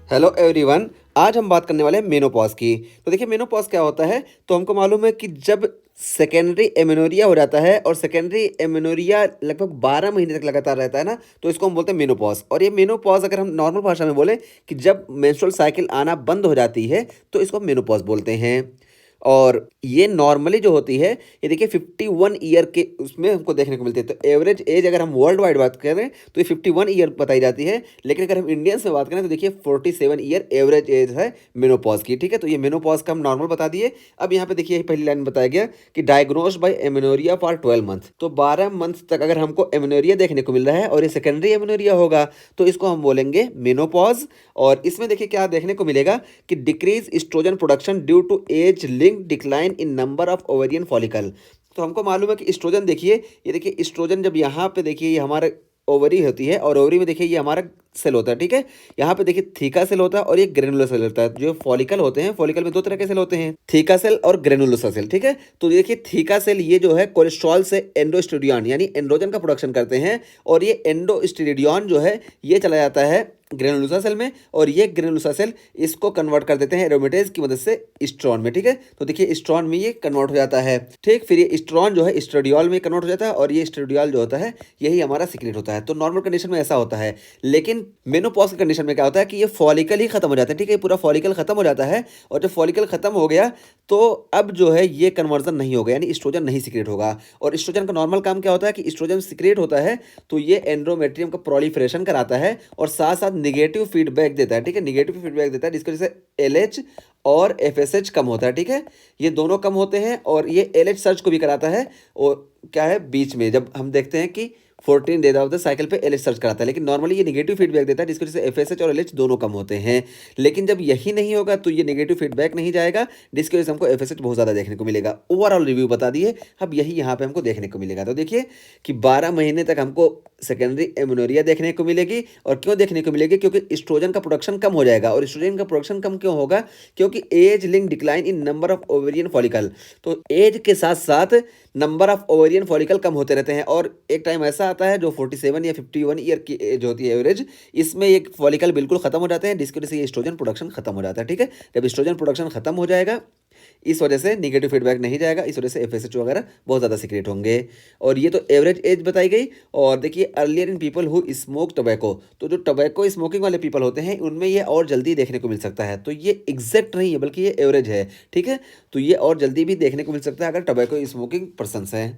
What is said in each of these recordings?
Hello everyone. आज हम बात करने वाले हैं मेनोपॉज की। तो देखिए मेनोपॉज क्या होता है। तो हमको मालूम है कि जब सेकेंडरी एमेनोरिया हो जाता है और सेकेंडरी एमेनोरिया लगभग 12 महीने तक लगातार रहता है ना, तो इसको हम बोलते हैं मेनोपॉज। और ये मेनोपॉज अगर हम नॉर्मल भाषा में बोले कि जब मेंस्ट्रुअल साइकिल आना बंद हो जाती है तो इसको मेनोपॉज बोलते हैं। और ये नॉर्मली जो होती है, ये देखिए 51 ईयर के उसमें हमको देखने को मिलती है। तो एवरेज एज अगर हम वर्ल्ड वाइड बात करें तो ये 51 ईयर बताई जाती है, लेकिन अगर हम इंडियंस में बात करें तो देखिए 47 ईयर एवरेज एज है मेनोपॉज की। ठीक है, तो ये मेनोपॉज का हम नॉर्मल बता दिए। अब यहाँ पे देखिए पहली लाइन में बताया गया कि diagnose by amenorrhoea for 12 month. तो 12 मंथ तक अगर हमको एमेनोरिया देखने को मिल रहा है और ये सेकेंडरी एमेनोरिया होगा तो इसको हम बोलेंगे मेनोपॉज। और इसमें देखिए क्या देखने को मिलेगा कि decrease oestrogen production due to age link decline in number of ovarian follicle. तो हमको मालूम है कि एस्ट्रोजन देखिए, ये देखिए एस्ट्रोजन जब यहाँ पे देखिए ये हमारे ओवरी होती है और ओवरी में देखिए ये हमारा सेल होता है। ठीक है, यहाँ पे देखिए थीका सेल होता है और ये ग्रेनुलर सेल होता है। जो फॉलिकल होते हैं, फॉलिकल में दो तरह के सेल होते हैं, थीका सेल और ग्रेनुलोसा सेल। ठीक है, तो देखिए थीका सेल ये जो है कोलेस्ट्रॉल से एंडोस्टेरिडियन यानी एंड्रोजन का प्रोडक्शन करते हैं और ये एंडोस्टेरिडियन जो है ये चला जाता है ग्रेनुलोसा सेल में और ये ग्रेनुलोसा सेल इसको कन्वर्ट कर देते हैं एरोमेटेज की मदद से स्ट्रॉन में। ठीक है, तो देखिए स्ट्रॉन में ये कन्वर्ट हो जाता है। ठीक, फिर ये स्ट्रॉन जो है स्ट्रेडियोल में कन्वर्ट हो जाता है और ये स्ट्रेडियोल जो होता है यही हमारा सीक्रेट होता है। तो नॉर्मल कंडीशन में ऐसा होता है, लेकिन मेनोपॉज की कंडीशन में क्या होता है कि ये फॉलिकल ही खत्म हो जाता है। ठीक है, पूरा फॉलिकल खत्म हो जाता है और जब फॉलिकल खत्म हो गया तो अब जो है ये कन्वर्जन नहीं होगा, यानी एस्ट्रोजन नहीं सीक्रेट होगा। और एस्ट्रोजन का नॉर्मल काम क्या होता है कि एस्ट्रोजन सीक्रेट होता है तो ये एंड्रोमेट्रियम का प्रोलिफरेशन कराता है और साथ साथ निगेटिव फीडबैक देता है। ठीक है, निगेटिव फीडबैक देता है जिसकी वजह से एलएच और एफएसएच कम होता है। ठीक है, ये दोनों कम होते हैं और ये एलएच सर्च को भी कराता है। और क्या है बीच में जब हम देखते हैं कि 14 डेज ऑफ द साइकिल पे एलएच सर्च कराता है, लेकिन नॉर्मली ये नेगेटिव फीडबैक देता है जिसकी वजह से एफएसएच और एलएच दोनों कम होते हैं। लेकिन जब यही नहीं होगा तो ये नेगेटिव फीडबैक नहीं जाएगा जिसकी वजह से हमको एफएसएच बहुत ज़्यादा देखने को मिलेगा। ओवरऑल रिव्यू बता दिए, अब यही यहाँ पे हमको देखने को मिलेगा। तो देखिए कि 12 महीने तक हमको सेकेंडरी एमेनोरिया देखने को मिलेगी। और क्यों देखने को मिलेगी? क्योंकि एस्ट्रोजन का प्रोडक्शन कम हो जाएगा। और एस्ट्रोजन का प्रोडक्शन कम क्यों होगा? क्योंकि age link decline in number of ovarian follicle. तो एज के साथ साथ नंबर ऑफ ओवेरियन फॉलिकल कम होते रहते हैं और एक टाइम ऐसा आता है जो 47 या 51 ईयर की एज होती है एवरेज, इसमें एक फॉलिकल बिल्कुल खत्म हो जाते हैं जिसकी वजह से एस्ट्रोजन प्रोडक्शन खत्म हो जाता है। ठीक है, जब एस्ट्रोजन प्रोडक्शन खत्म हो जाएगा इस वजह से निगेटिव फीडबैक नहीं जाएगा, इस वजह से एफएसएच वगैरह बहुत ज़्यादा सीक्रेट होंगे। और ये तो एवरेज एज बताई गई। और देखिए earlier in people who smoke tobacco, तो जो टोबैको स्मोकिंग वाले पीपल होते हैं उनमें ये और जल्दी देखने को मिल सकता है। तो ये एग्जैक्ट नहीं है बल्कि ये एवरेज है। ठीक है, तो ये और जल्दी भी देखने को मिल सकता है अगर टोबैको स्मोकिंग पर्सन्स हैं।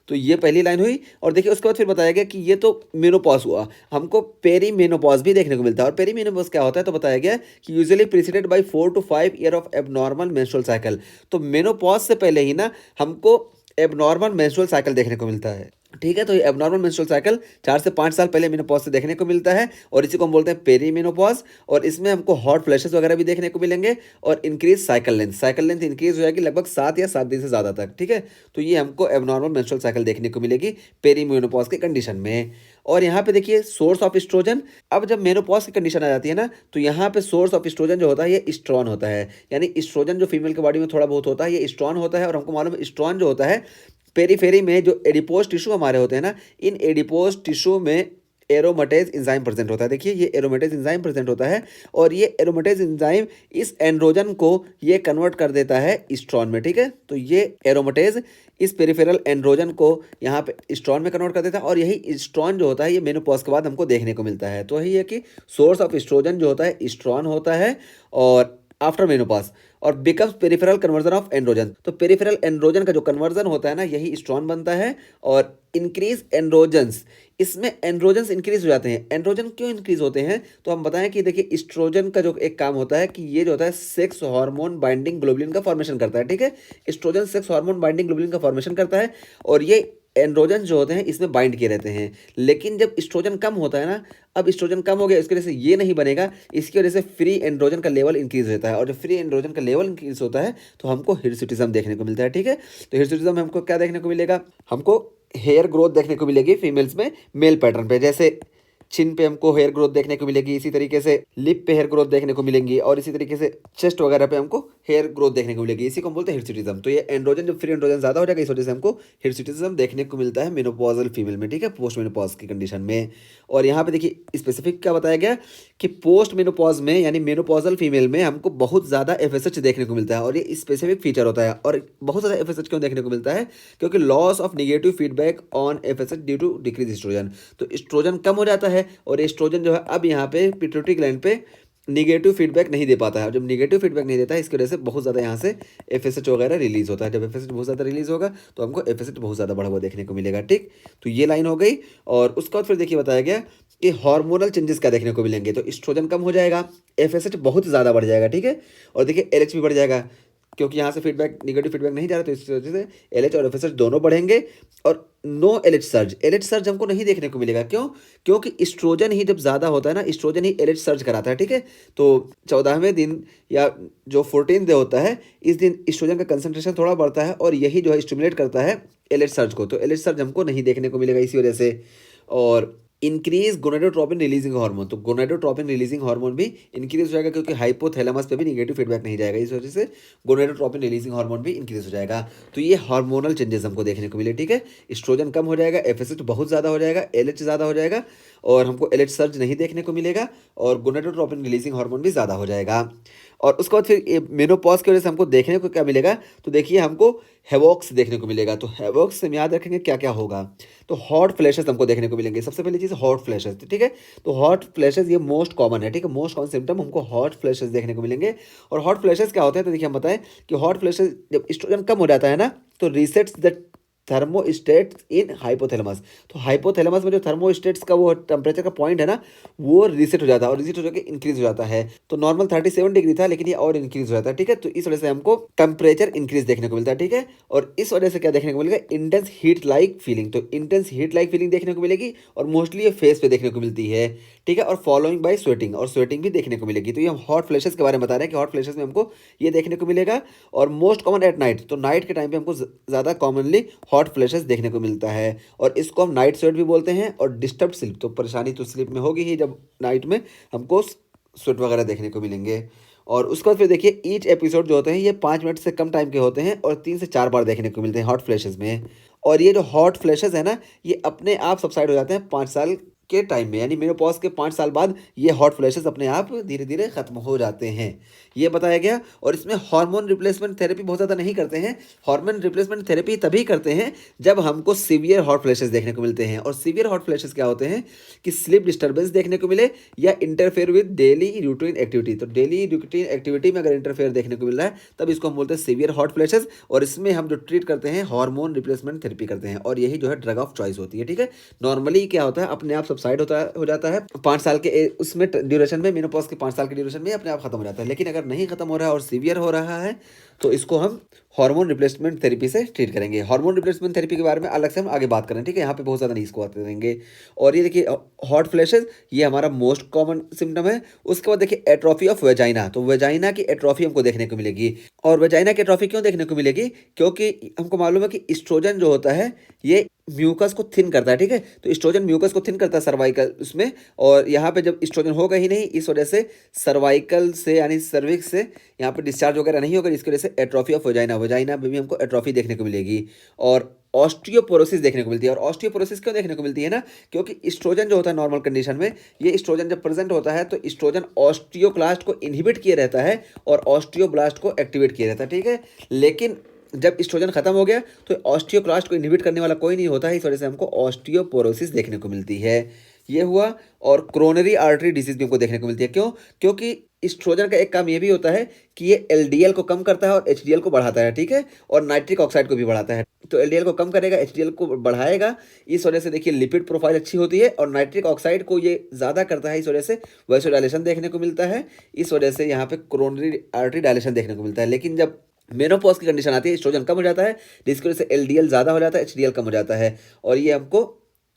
तो ये पहली लाइन हुई। और देखिए उसके बाद फिर बताया गया कि ये तो मेनोपॉज हुआ, हमको पेरी मेनोपॉज भी देखने को मिलता है। और पेरी मेनोपॉज क्या होता है? तो बताया गया कि usually preceded by 4 to 5 year of abnormal menstrual cycle. तो मेनोपॉज से पहले ही ना हमको एबनॉर्मल मेंस्ट्रुअल साइकिल देखने को मिलता है। ठीक है, तो ये एबनॉर्मल मेंस्ट्रुअल साइकिल 4 से 5 साल पहले मेनोपॉज से देखने को मिलता है और इसी को हम बोलते हैं पेरी मेनोपॉज। और इसमें हमको हॉट फ्लैशेस वगैरह भी देखने को मिलेंगे और इंक्रीज साइकिल लेंथ इंक्रीज हो जाएगी लगभग 7 या 7 दिन से ज़्यादा तक। ठीक है, तो ये हमको एबनॉर्मल मेंस्ट्रुअल साइकिल देखने को मिलेगी पेरी मेनोपॉज के कंडीशन में। और यहाँ पे देखिए सोर्स ऑफ एस्ट्रोजन। अब जब मेनोपॉज की कंडीशन आ जाती है ना तो यहाँ पे सोर्स ऑफ एस्ट्रोजन जो होता है ये एस्ट्रॉन होता है, यानी एस्ट्रोजन जो फीमेल के बॉडी में थोड़ा बहुत होता है ये एस्ट्रॉन होता है। और हमको मालूम है एस्ट्रॉन जो होता है पेरीफेरी में जो एडिपोज टिश्यू हमारे होते हैं ना, इन एडिपोज टिश्यू में एरोमेटेज एंजाइम प्रेजेंट होता है। देखिए ये एरोमेटेज एंजाइम प्रेजेंट होता है और ये एरोमेटेज एंजाइम इस एंड्रोजन को ये कन्वर्ट कर देता है एस्ट्रॉन में। ठीक है, तो ये एरोमेटेज इस पेरिफेरल एंड्रोजन को यहाँ पे एस्ट्रॉन में कन्वर्ट कर देता है और यही एस्ट्रॉन जो होता है ये मेनोपॉज के बाद हमको देखने को मिलता है। तो यही है कि सोर्स ऑफ एस्ट्रोजन जो होता है एस्ट्रॉन होता है और आफ्टर मेनोपॉज और becomes peripheral conversion of androgen. तो पेरिफेरल एंड्रोजन का जो कन्वर्जन होता है ना यही एस्ट्रॉन बनता है। और इंक्रीज एंड्रोजन्स, इसमें एंड्रोजन्स इंक्रीज हो जाते हैं। एंड्रोजन क्यों इंक्रीज होते हैं? तो हम बताएं कि देखिए एस्ट्रोजन का जो एक काम होता है कि ये जो होता है सेक्स हार्मोन बाइंडिंग ग्लोबुलिन का फॉर्मेशन करता है। ठीक है, oestrogen sex hormone binding globulin का फॉर्मेशन करता है और ये एंड्रोजन जो होते हैं इसमें बाइंड किए रहते हैं। लेकिन जब एस्ट्रोजन कम होता है ना, अब एस्ट्रोजन कम हो गया इसकी वजह से ये नहीं बनेगा, इसकी वजह से फ्री एंड्रोजन का लेवल इंक्रीज होता है। और जब फ्री एंड्रोजन का लेवल इंक्रीज होता है तो हमको हिरसुटिज्म देखने को मिलता है। ठीक है, तो हिरसुटिज्म में हमको क्या देखने को मिलेगा? हमको हेयर ग्रोथ देखने को मिलेगी फीमेल्स में मेल पैटर्न पे। जैसे चिन पे हमको हेयर ग्रोथ देखने को मिलेगी, इसी तरीके से लिप पे हेयर ग्रोथ देखने को मिलेंगी और इसी तरीके से चेस्ट वगैरह पे हमको हेयर ग्रोथ देखने को मिलेगी। इसी को हम बोलते हैं हिरसुटिज्म। तो ये एंड्रोजन जब फ्री एंड्रोजन ज़्यादा हो जाएगा इस वजह से हमको हिरसुटिज्म देखने को मिलता है मेनोपॉजल फीमेल में, ठीक है, पोस्ट मेनोपॉज की कंडीशन में। और यहाँ पे देखिए स्पेसिफिक क्या बताया गया कि पोस्ट मेनोपॉज में यानी मेनोपॉजल फीमेल में हमको बहुत ज़्यादा एफएसएच देखने को मिलता है और ये स्पेसिफिक फीचर होता है। और बहुत ज़्यादा एफएसएच क्यों देखने को मिलता है? क्योंकि loss of negative feedback on FSH due to decrease oestrogen. तो एस्ट्रोजन कम हो जाता है और एस्ट्रोजन जो है अब यहाँ पे पिट्यूटरी ग्लैंड पे निगेटिव फीडबैक नहीं दे पाता है। और जब निगेटिव फीडबैक नहीं देता है इसकी वजह से बहुत ज़्यादा यहाँ से एफएसएच वगैरह रिलीज होता है। जब एफएसएच बहुत ज़्यादा रिलीज होगा तो हमको एफएसएच बहुत ज़्यादा बढ़ा हुआ देखने को मिलेगा, ठीक। तो ये लाइन हो गई। और उसके बाद फिर देखिए बताया गया कि हार्मोनल चेंजेस क्या देखने को मिलेंगे। तो एस्ट्रोजन कम हो जाएगा, एफएसएच बहुत ज़्यादा बढ़ जाएगा, ठीक है। और देखिए एलएच भी बढ़ जाएगा क्योंकि यहाँ से फीडबैक निगेटिव फीडबैक नहीं जा रहा, तो इस वजह से एलएच और एफएसएच दोनों बढ़ेंगे। और no LH surge, LH surge हमको नहीं देखने को मिलेगा। क्यों? क्योंकि एस्ट्रोजन ही जब ज़्यादा होता है ना, एस्ट्रोजन ही एलएच सर्ज कराता है, ठीक है। तो 14वें दिन या जो 14th डे होता है इस दिन एस्ट्रोजन का कंसंट्रेशन थोड़ा बढ़ता है और यही जो है स्टिमुलेट करता है एलएच सर्ज को। तो एलएच सर्ज हमको नहीं देखने को मिलेगा इसी वजह से। और इंक्रीज गोनाडोट्रोपिन रिलीजिंग हार्मोन, तो गोनाडोट्रोपिन रिलीजिंग हार्मोन भी इंक्रीज हो जाएगा क्योंकि हाइपोथैलेमस पे भी निगेटिव फीडबैक नहीं जाएगा, इस वजह से गोनाडोट्रोपिन रिलीजिंग हार्मोन भी इंक्रीज हो जाएगा। तो ये हार्मोनल चेंजेस हमको देखने को मिले, ठीक है। एस्ट्रोजन कम हो जाएगा, एफएसएच बहुत ज़्यादा हो जाएगा, एलएच ज़्यादा हो जाएगा और हमको एलएच सर्ज नहीं देखने को मिलेगा और गोनाडोट्रोपिन रिलीजिंग हार्मोन भी ज़्यादा हो जाएगा। और उसके बाद फिर मेनोपॉज की वजह से हमको देखने को क्या मिलेगा? तो देखिए हमको हेवॉक्स देखने को मिलेगा। तो हेवॉक्स से हम याद रखेंगे क्या क्या होगा। तो हॉट फ्लैशेस हमको देखने को मिलेंगे। सबसे पहली चीज़ हॉट फ्लैशेस, ठीक है। तो हॉट फ्लैशेस ये मोस्ट कॉमन है, ठीक है, मोस्ट कॉमन सिम्टम हमको हॉट फ्लैशेस देखने को मिलेंगे। और हॉट फ्लैशेस क्या होते हैं? तो देखिए हम बताएं कि हॉट फ्लैशेस जब एस्ट्रोजन कम हो जाता है ना तो रीसेट्स द थर्मोस्टेट्स इन हाइपोथैलेमस। तो हाइपोथैलेमस में जो थर्मोस्टेट्स का वो टेम्परेचर का पॉइंट है ना वो रीसेट हो जाता है और रीसेट हो जाकर इंक्रीज हो जाता है। तो नॉर्मल 37 डिग्री था लेकिन ये और इंक्रीज हो जाता है, ठीक है। तो इस वजह से हमको टेम्परेचर इंक्रीज देखने को मिलता है, ठीक है। और इस वजह से क्या देखने को मिलेगा? Intense heat like feeling. तो इंटेंस हीट लाइक फीलिंग देखने को मिलेगी और मोस्टली ये फेस पे देखने को मिलती है, ठीक है। और फॉलोइंग बाय स्वेटिंग, और स्वेटिंग भी देखने को मिलेगी। तो ये हम हॉट फ्लैशेस के बारे में बता रहे हैं कि हॉट फ्लैशेस में हमको ये देखने को मिलेगा। और मोस्ट कॉमन एट नाइट, तो नाइट के टाइम पे हमको ज़्यादा कॉमनली हॉट फ्लैशेस देखने को मिलता है और इसको हम नाइट स्वेट भी बोलते हैं। और डिस्टर्ब स्लीप, तो परेशानी तो स्लीप में होगी ही जब नाइट में हमको स्वेट वगैरह देखने को मिलेंगे। और उसके बाद फिर देखिए ईच एपिसोड जो होते हैं ये 5 मिनट से कम टाइम के होते हैं और 3 से 4 बार देखने को मिलते हैं हॉट फ्लैशेस में। और ये जो हॉट फ्लैशेस है ना ये अपने आप सबसाइड हो जाते हैं 5 साल के टाइम में, यानी मेनोपॉज के 5 साल बाद ये हॉट फ्लैशेस अपने आप धीरे धीरे खत्म हो जाते हैं, ये बताया गया। और इसमें हार्मोन रिप्लेसमेंट थेरेपी बहुत ज़्यादा नहीं करते हैं। हार्मोन रिप्लेसमेंट थेरेपी तभी करते हैं जब हमको सीवियर हॉट फ्लैशेस देखने को मिलते हैं। और सीवियर हॉट फ्लैशेस क्या होते हैं कि स्लीप डिस्टर्बेंस देखने को मिले या interfere with daily routine activity. तो डेली रूटीन एक्टिविटी में अगर इंटरफेयर देखने को मिल रहा है तब इसको हम बोलते हैं सीवियर हॉट फ्लैशेस। और इसमें हम जो ट्रीट करते हैं हार्मोन रिप्लेसमेंट थेरेपी करते हैं और यही जो है ड्रग ऑफ चॉइस होती है, ठीक है। नॉर्मली क्या होता है अपने आप सबसाइड हो जाता है 5 साल के उसमें ड्यूरेशन में, मेनोपॉज के 5 साल के ड्यूरेशन में अपने आप खत्म हो जाता है। लेकिन अगर नहीं खत्म हो रहा है और सीवियर हो रहा है तो इसको हम हार्मोन रिप्लेसमेंट थेरेपी से ट्रीट करेंगे। हार्मोन रिप्लेसमेंट थेरेपी के बारे में अलग से हम आगे बात करें, ठीक है। यहाँ पे बहुत ज़्यादा नहीं इसको आते देंगे। और ये देखिए हॉट फ्लैशेस ये हमारा मोस्ट कॉमन सिम्टम है। उसके बाद देखिए एट्रोफी ऑफ वेजाइना, तो वेजाइना की एट्रोफी हमको देखने को मिलेगी। और वेजाइना की एट्रोफी क्यों देखने को मिलेगी? क्योंकि हमको मालूम है कि एस्ट्रोजन जो होता है ये म्यूकस को थिन करता है, ठीक है। तो एस्ट्रोजन म्यूकस को थिन करता है सर्वाइकल उसमें, और यहाँ पे जब एस्ट्रोजन होगा ही नहीं इस वजह से सर्वाइकल से यानी सर्विक्स से यहाँ पे डिस्चार्ज वगैरह नहीं होगा, इसकी वजह से एट्रोफी ऑफ वेजाइना, वेजाइना में भी हमको एट्रोफी देखने को मिलेगी। और ऑस्टियोपोरोसिस देखने को मिलती है। और ऑस्टियोपोरोसिस क्यों देखने को मिलती है ना? क्योंकि एस्ट्रोजन जो होता है नॉर्मल कंडीशन में ये एस्ट्रोजन जब प्रेजेंट होता है तो एस्ट्रोजन ऑस्टियोक्लास्ट को इनहिबिट किए रहता है और ऑस्टियोब्लास्ट को एक्टिवेट किए रहता है, ठीक है। लेकिन जब एस्ट्रोजन खत्म हो गया तो ऑस्टियोक्लास्ट को इनहिबिट करने वाला कोई नहीं होता है, इस वजह से हमको ऑस्टियोपोरोसिस देखने को मिलती है, ये हुआ। और क्रोनरी आर्टरी डिजीज भी हमको देखने को मिलती है। क्यों? क्योंकि एस्ट्रोजन का एक काम ये भी होता है कि ये एलडीएल को कम करता है और एचडीएल को बढ़ाता है, ठीक है। और नाइट्रिक ऑक्साइड को भी बढ़ाता है। तो एलडीएल को कम करेगा, एचडीएल को बढ़ाएगा, इस वजह से देखिए लिपिड प्रोफाइल अच्छी होती है। और नाइट्रिक ऑक्साइड को ये ज़्यादा करता है, इस वजह से वैसोडाइलेशन देखने को मिलता है। इस वजह से यहाँ पे क्रोनरी आर्टरी डायलेशन देखने को मिलता है। लेकिन जब मेनोपॉज की कंडीशन आती है एस्ट्रोजन कम हो जाता है जिसकी वजह से एलडीएल ज़्यादा हो जाता है, एचडीएल कम हो जाता है और ये हमको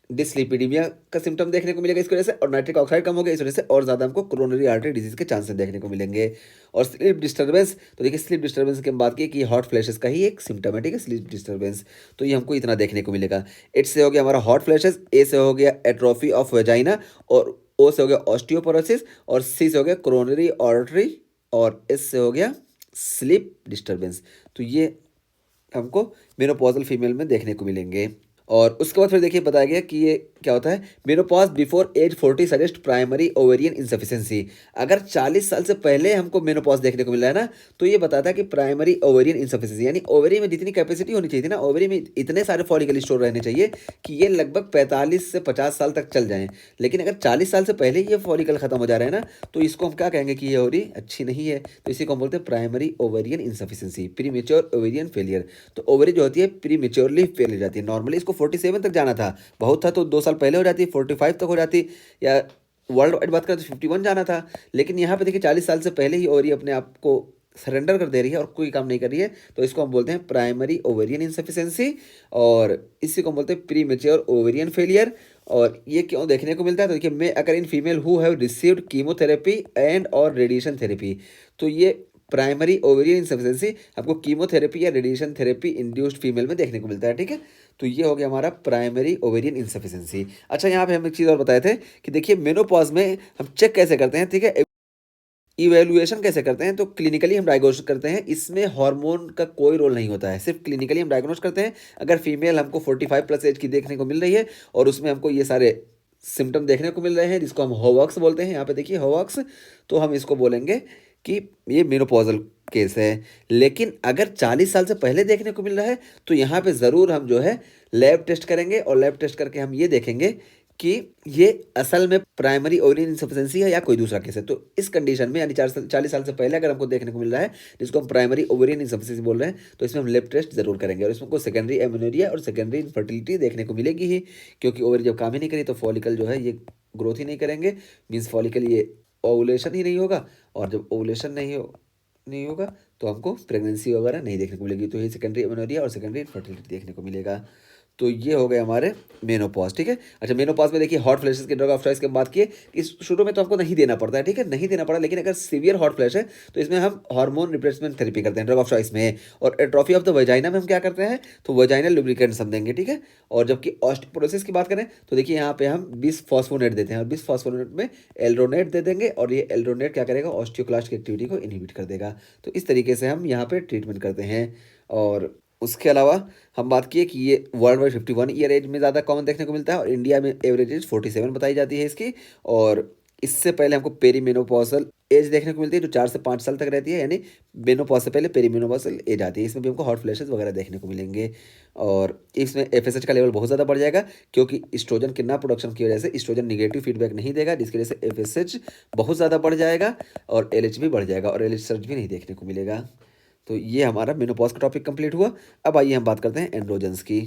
डिसलिपिडीमिया का सिम्टम देखने को मिलेगा इसकी वजह से, और नाइट्रिक ऑक्साइड कम हो गया इस वजह से, और ज़्यादा हमको कोरोनरी आर्टरी डिजीज़ के चांसेस देखने को मिलेंगे। और स्लीप डिस्टर्बेंस, तो देखिए स्लीप डिस्टर्बेंस की हम बात की कि हॉट फ्लैशेस का ही एक सिम्टम है, ठीक है, स्लीप डिस्टर्बेंस। तो ये हमको इतना देखने को मिलेगा। एच से हो गया हमारा हॉट फ्लैशेस, ए से हो गया एट्रोफी ऑफ वेजाइना, और ओ से हो गया ऑस्टियोपोरोसिस, और सी से हो गया कोरोनरी आर्टरी, और एस से हो गया स्लीप डिस्टर्बेंस। तो ये हमको मेनोपॉजल फीमेल में देखने को मिलेंगे। और उसके बाद फिर देखिए बताया गया कि ये क्या होता है, menopause before age 40 suggest primary ovarian insufficiency. अगर 40 साल से पहले हमको मेनोपॉज देखने को मिल रहा है ना, तो ये बताता है कि प्राइमरी ओवेरियन इंसफिशिएंसी, यानी ओवरी में जितनी कैपेसिटी होनी चाहिए थी ना, ओवरी में इतने सारे फॉलिकल स्टोर रहने चाहिए कि ये लगभग 45 से 50 साल तक चल जाएं। लेकिन अगर 40 साल से पहले ये फॉलिकल खत्म हो जा रहा है ना, तो इसको हम क्या कहेंगे कि ये ओवरी अच्छी नहीं है। तो इसी को हम बोलते हैं primary ovarian insufficiency, premature ovarian failure. तो ओवरी जो होती है प्रीमेच्योरली फेल हो जाती है। नॉर्मली इसको 47 तक जाना था, बहुत था तो 2 साल पहले हो जाती, 45 तक हो जाती, या वर्ल्ड वाइड बात करें तो 51 जाना था। लेकिन यहाँ पे देखिए 40 साल से पहले ही ओवरी अपने आप को सरेंडर कर दे रही है और कोई काम नहीं कर रही है, तो इसको हम बोलते हैं प्राइमरी ओवेरियन इंसफिशिएंसी, और इसी को हम बोलते हैं प्रीमेच्योर ओवेरियन फेलियर। और ये क्यों देखने को मिलता है, तो देखिए मैं अगर in female who have received chemotherapy and और रेडिएशन थेरेपी, तो ये प्राइमरी ओवेरियन इंसफिशिएंसी आपको कीमोथेरेपी या रेडिएशन थेरेपी इंड्यूस्ड फीमेल में देखने को मिलता है, ठीक है। तो ये हो गया हमारा प्राइमरी ओवेरियन इंसफिशिएंसी। अच्छा, यहाँ पे हम एक चीज़ और बताए थे कि देखिए मेनोपॉज में हम चेक कैसे करते हैं, ठीक है, इवैल्यूएशन कैसे करते हैं, तो क्लिनिकली हम डायग्नोस करते हैं। इसमें हार्मोन का कोई रोल नहीं होता है, सिर्फ क्लिनिकली हम डायग्नोस करते हैं। अगर फीमेल हमको 45 प्लस एज की देखने को मिल रही है और उसमें हमको ये सारे सिम्टम देखने को मिल रहे हैं, जिसको हम होवॉक्स बोलते हैं, यहाँ पे देखिए होवॉक्स, तो हम इसको बोलेंगे कि ये मेनोपॉजल केस है। लेकिन अगर 40 साल से पहले देखने को मिल रहा है, तो यहाँ पे ज़रूर हम जो है लैब टेस्ट करेंगे, और लैब टेस्ट करके हम ये देखेंगे कि ये असल में प्राइमरी ओवेरियन इंसफिशिएंसी है या कोई दूसरा केस है। तो इस कंडीशन में, यानी 40 साल से पहले अगर हमको देखने को मिल रहा है, जिसको हम प्राइमरी ओवेरियन इंसफिशिएंसी बोल रहे हैं, तो इसमें हम लैब टेस्ट जरूर करेंगे, और इसमें को सेकेंडरी एमेनोरिया और सेकेंडरी इनफर्टिलिटी देखने को मिलेगी ही, क्योंकि ओवरी जब काम ही नहीं करी तो फॉलिकल जो है ये ग्रोथ ही नहीं करेंगे, मीन्स फॉलिकल ये ओवुलेशन ही नहीं होगा, और जब ओवुलेशन नहीं होगा तो हमको प्रेगनेंसी वगैरह नहीं देखने को मिलेगी। तो ये सेकेंडरी एमेनोरिया और सेकेंडरी इनफर्टिलिटी देखने को मिलेगा। तो ये हो गए हमारे मेनोपॉज, ठीक है। अच्छा, मेनोपॉज में देखिए हॉट फ्लैशेस की ड्रग ऑफ चॉइस की बात की कि शुरू में तो हमको नहीं देना पड़ता है, ठीक है, नहीं देना पड़ा। लेकिन अगर सीवियर हॉट फ्लैश है तो इसमें हम हार्मोन रिप्लेसमेंट थेरेपी करते हैं ड्रग ऑफ चॉइस में। और एट्रोफी ऑफ द वजाइना में हम क्या करते हैं, तो वजाइनल लुब्रिकेंट्स हम देंगे, ठीक है। और जबकि ऑस्टियोपोरोसिस की बात करें तो देखिए यहाँ पे हम बिसफॉस्फोनेट देते हैं, और बिसफॉस्फोनेट में एल्ड्रोनेट दे देंगे, और ये एल्ड्रोनेट क्या करेगा, ऑस्टियोक्लास्ट की एक्टिविटी को इनहिबिट कर देगा। तो इस तरीके से हम यहाँ पे ट्रीटमेंट करते हैं। और उसके अलावा हम बात किए कि ये वर्ल्ड वाइड 51 ईयर एज में ज़्यादा कॉमन देखने को मिलता है, और इंडिया में एवरेज एज 47 बताई जाती है इसकी। और इससे पहले हमको पेरीमेनोपॉजल एज देखने को मिलती है, जो 4 से 5 साल तक रहती है, यानी मेनोपॉज से पहले पेरीमेनोपॉजल एज आती है। इसमें भी हमको हॉट फ्लैशेस वगैरह देखने को मिलेंगे, और इसमें एफएसएच का लेवल बहुत ज़्यादा बढ़ जाएगा, क्योंकि इस्ट्रोजन के ना प्रोडक्शन की वजह से इस्ट्रोजन निगेटिव फीडबैक नहीं देगा, जिसकी वजह से एफएसएच बहुत ज़्यादा बढ़ जाएगा, और एलएच भी बढ़ जाएगा, और एलएच सर्ज भी नहीं देखने को मिलेगा। तो ये हमारा मेनोपॉज का टॉपिक कंप्लीट हुआ। अब आइए हम बात करते हैं एंड्रोजन्स की।